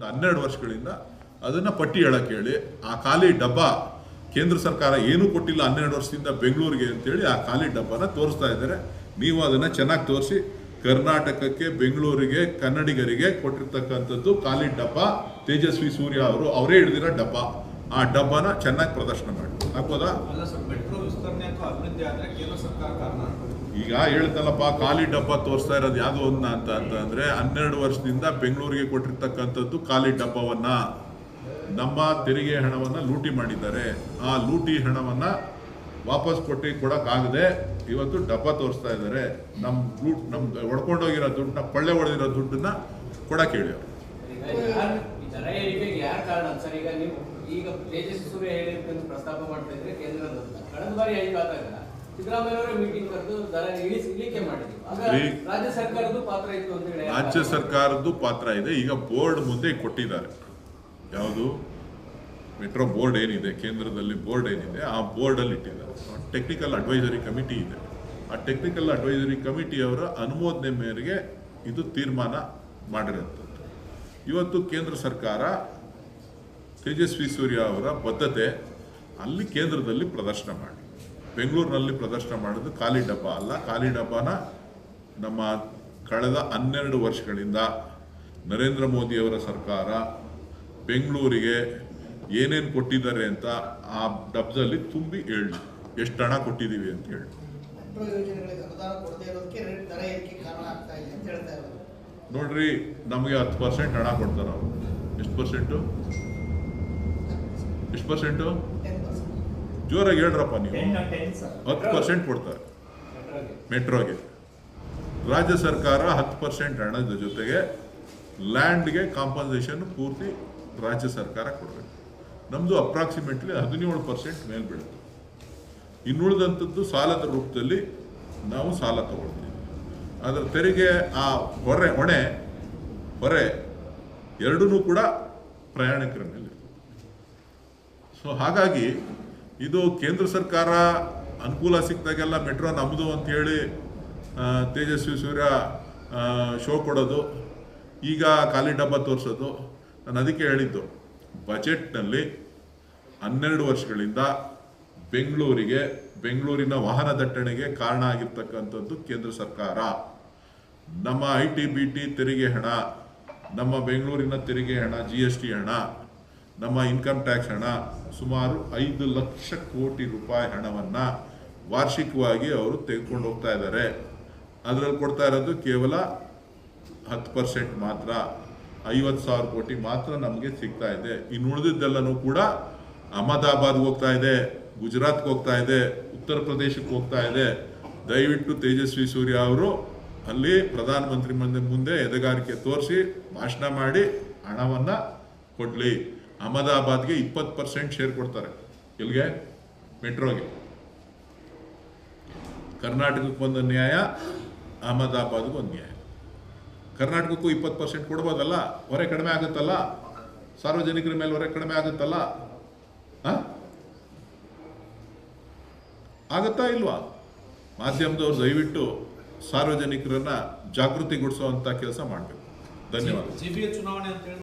12 ವರ್ಷಗಳಿಂದ ಅದನ್ನು ಪಟ್ಟಿ ಹೇಳಕ್ಕೆ ಹೇಳಿ ಆ ಖಾಲಿ ಡಬ್ಬ ಕೇಂದ್ರ ಸರ್ಕಾರ ಏನೂ ಕೊಟ್ಟಿಲ್ಲ 12 ವರ್ಷದಿಂದ ಬೆಂಗಳೂರಿಗೆ ಅಂತೇಳಿ ಆ ಖಾಲಿ ಡಬ್ಬನ ತೋರಿಸ್ತಾ ಇದ್ದಾರೆ. ನೀವು ಅದನ್ನು ಚೆನ್ನಾಗಿ ತೋರಿಸಿ. ಕರ್ನಾಟಕಕ್ಕೆ, ಬೆಂಗಳೂರಿಗೆ, ಕನ್ನಡಿಗರಿಗೆ ಕೊಟ್ಟಿರ್ತಕ್ಕಂಥದ್ದು ಖಾಲಿ ಡಬ್ಬ. ತೇಜಸ್ವಿ ಸೂರ್ಯ ಅವರೇ ಹಿಡಿದಿರೋ ಡಬ್ಬ. ಆ ಡಬ್ಬನ ಚೆನ್ನಾಗಿ ಪ್ರದರ್ಶನ ಮಾಡಿ ಹಾಕೋದಾ? ಈಗ ಹೇಳ್ತಲ್ಲಪ್ಪ, ಖಾಲಿ ಡಬ್ಬ ತೋರಿಸ್ತಾ ಇರೋದು ಯಾವುದು ಅಂತಂದ್ರೆ 12 ವರ್ಷದಿಂದ ಬೆಂಗಳೂರಿಗೆ ಕೊಟ್ಟಿರ್ತಕ್ಕಂಥದ್ದು ಖಾಲಿ ಡಬ್ಬವನ್ನ, ನಮ್ಮ ತೆರಿಗೆ ಹಣವನ್ನ ಲೂಟಿ ಮಾಡಿದ್ದಾರೆ. ಆ ಲೂಟಿ ಹಣವನ್ನ ವಾಪಸ್ ಕೊಡಕ್ಕಾಗದೆ ಇವತ್ತು ಡಬ್ಬ ತೋರಿಸ್ತಾ ಇದ್ದಾರೆ. ನಮ್ದು ಹೊಡ್ಕೊಂಡೋಗಿರೋ ದುಡ್ಡನ್ನ, ಪಳ್ಳೆ ಹೊಡೆದಿರೋ ದುಡ್ಡನ್ನ ಕೊಡಕ್ಕೆ ಹೇಳಿ. ಈಗ ತೇಜಸ್ವಿ ಸೂರ್ಯ ಹೇಳಿದ್ದನ್ನು ಪ್ರಸ್ತಾಪ ಮಾಡ್ತಾ ಇದ್ರೆ ಕೇಂದ್ರದ ಕಳೆದ ಬಾರಿ ಹೇಳಿದಾಗ ಸಿದ್ದರಾಮಯ್ಯ ಅವರೇ ಮೀಟಿಂಗ್ ಕರೆದು ದರ ಇಳಿಕೆ ಮಾಡಿದ್ರು. ರಾಜ್ಯ ಸರ್ಕಾರದ ಪಾತ್ರ ಇತ್ತು ಅಂತ ಹೇಳಿ. ರಾಜ್ಯ ಸರ್ಕಾರದ್ದು ಪಾತ್ರ ಇದೆ. ಈಗ ಬೋರ್ಡ್ ಮುಂದೆ ಕೊಟ್ಟಿದ್ದಾರೆ. ಯಾವುದು ಮೆಟ್ರೋ ಬೋರ್ಡ್ ಏನಿದೆ, ಕೇಂದ್ರದಲ್ಲಿ ಬೋರ್ಡ್ ಏನಿದೆ, ಆ ಬೋರ್ಡಲ್ಲಿ ಇಟ್ಟಿದ್ದಾರೆ. ಟೆಕ್ನಿಕಲ್ ಅಡ್ವೈಸರಿ ಕಮಿಟಿ ಇದೆ. ಆ ಟೆಕ್ನಿಕಲ್ ಅಡ್ವೈಸರಿ ಕಮಿಟಿಯವರ ಅನುಮೋದನೆ ಮೇರೆಗೆ ಇದು ತೀರ್ಮಾನ ಮಾಡಿರುವಂಥದ್ದು. ಇವತ್ತು ಕೇಂದ್ರ ಸರ್ಕಾರ ತೇಜಸ್ವಿ ಸೂರ್ಯ ಅವರ ಬದ್ಧತೆ ಅಲ್ಲಿ ಕೇಂದ್ರದಲ್ಲಿ ಪ್ರದರ್ಶನ ಮಾಡಿ, ಬೆಂಗಳೂರಿನಲ್ಲಿ ಪ್ರದರ್ಶನ ಮಾಡೋದು ಖಾಲಿ ಡಬ್ಬ ಅಲ್ಲ. ಖಾಲಿ ಡಬ್ಬನ ನಮ್ಮ ಕಳೆದ 12 ವರ್ಷಗಳಿಂದ ನರೇಂದ್ರ ಮೋದಿಯವರ ಸರ್ಕಾರ ಬೆಂಗಳೂರಿಗೆ ಏನೇನು ಕೊಟ್ಟಿದ್ದಾರೆ ಅಂತ ಆ ಡಬ್ಬದಲ್ಲಿ ತುಂಬಿ ಹೇಳಿ, ಎಷ್ಟು ಹಣ ಕೊಟ್ಟಿದ್ದೀವಿ ಅಂತ ಹೇಳಿ. ನೋಡ್ರಿ, ನಮಗೆ 10% ಹಣ ಕೊಡ್ತಾರೆ ಅವರು. ಎಷ್ಟು ಪರ್ಸೆಂಟು? ಜೋರಾಗಿ ಹೇಳ್ರಪ್ಪ ನೀವು. 10% ಕೊಡ್ತಾರೆ ಮೆಟ್ರೋಗೆ. ರಾಜ್ಯ ಸರ್ಕಾರ 10% ಹಣದ ಜೊತೆಗೆ ಲ್ಯಾಂಡ್ಗೆ ಕಾಂಪನ್ಸೇಷನ್ ಪೂರ್ತಿ ರಾಜ್ಯ ಸರ್ಕಾರ ಕೊಡಬೇಕು. ನಮ್ಮದು ಅಪ್ರಾಕ್ಸಿಮೇಟ್ಲಿ 17% ಮೇಲೆ ಬೀಳುತ್ತೆ. ಇನ್ನುಳಿದಂಥದ್ದು ಸಾಲದ ರೂಪದಲ್ಲಿ ನಾವು ಸಾಲ ತಗೊಳ್ತೀವಿ. ಅದರ ತೆರಿಗೆ, ಆ ಹೊರೆ ಎರಡೂ ಕೂಡ ಪ್ರಯಾಣಿಕರ ಮೇಲೆ. ಸೊ ಹಾಗಾಗಿ ಇದು ಕೇಂದ್ರ ಸರ್ಕಾರ ಅನುಕೂಲ ಸಿಕ್ಕಿದಾಗೆಲ್ಲ ಮೆಟ್ರೋ ನಮ್ಮದು ಅಂತ ಹೇಳಿ ತೇಜಸ್ವಿ ಸೂರ್ಯ ಶೋ ಕೊಡೋದು, ಈಗ ಖಾಲಿ ಡಬ್ಬ ತೋರಿಸೋದು. ನಾನು ಅದಕ್ಕೆ ಹೇಳಿದ್ದು, ಬಜೆಟ್ನಲ್ಲಿ 12 ವರ್ಷಗಳಿಂದ ಬೆಂಗಳೂರಿನ ವಾಹನ ದಟ್ಟಣೆಗೆ ಕಾರಣ ಆಗಿರ್ತಕ್ಕಂಥದ್ದು ಕೇಂದ್ರ ಸರ್ಕಾರ. ನಮ್ಮ ITBT ತೆರಿಗೆ ಹಣ, ನಮ್ಮ ಬೆಂಗಳೂರಿನ ತೆರಿಗೆ ಹಣ, GST ಹಣ, ನಮ್ಮ ಇನ್ಕಮ್ ಟ್ಯಾಕ್ಸ್ ಹಣ, ಸುಮಾರು 5 ಲಕ್ಷ ಕೋಟಿ ರೂಪಾಯಿ ಹಣವನ್ನು ವಾರ್ಷಿಕವಾಗಿ ಅವರು ತೆಗೆದುಕೊಂಡು ಹೋಗ್ತಾ ಇದ್ದಾರೆ. ಅದರಲ್ಲಿ ಕೊಡ್ತಾ ಇರೋದು ಕೇವಲ 10% ಮಾತ್ರ. 50,000 ಕೋಟಿ ಮಾತ್ರ ನಮಗೆ ಸಿಗ್ತಾ ಇದೆ. ಇನ್ನು ಉಳಿದಿದ್ದೆಲ್ಲನೂ ಕೂಡ ಅಹಮದಾಬಾದ್ಗೆ ಹೋಗ್ತಾ ಇದೆ, ಗುಜರಾತ್ಗೆ ಹೋಗ್ತಾ ಇದೆ, ಉತ್ತರ ಪ್ರದೇಶಕ್ಕೆ ಹೋಗ್ತಾ ಇದೆ. ದಯವಿಟ್ಟು ತೇಜಸ್ವಿ ಸೂರ್ಯ ಅವರು ಅಲ್ಲಿ ಪ್ರಧಾನಮಂತ್ರಿ ಮುಂದೆ ಎದೆಗಾರಿಕೆ ತೋರಿಸಿ ಭಾಷಣ ಮಾಡಿ ಹಣವನ್ನು ಕೊಡಲಿ. ಅಹಮದಾಬಾದ್ಗೆ 20% ಶೇರ್ ಕೊಡ್ತಾರೆ. ಎಲ್ಲಿಗೆ? ಮೆಟ್ರೋಗೆ. ಕರ್ನಾಟಕಕ್ಕೆ ಒಂದು ನ್ಯಾಯ, ಅಹಮದಾಬಾದ್ಗೂ ಒಂದು ನ್ಯಾಯ. ಕರ್ನಾಟಕಕ್ಕೂ 20% ಕೊಡ್ಬೋದಲ್ಲ? ಹೊರೆ ಕಡಿಮೆ ಆಗುತ್ತಲ್ಲ, ಸಾರ್ವಜನಿಕರ ಮೇಲೆ ಹೊರೆ ಕಡಿಮೆ ಆಗುತ್ತಲ್ಲ. ಆಗುತ್ತಾ ಇಲ್ವಾ? ಮಾಧ್ಯಮದವ್ರು ದಯವಿಟ್ಟು ಸಾರ್ವಜನಿಕರನ್ನ ಜಾಗೃತಿಗೊಳಿಸುವಂತ ಕೆಲಸ ಮಾಡಬೇಕು. ಧನ್ಯವಾದ.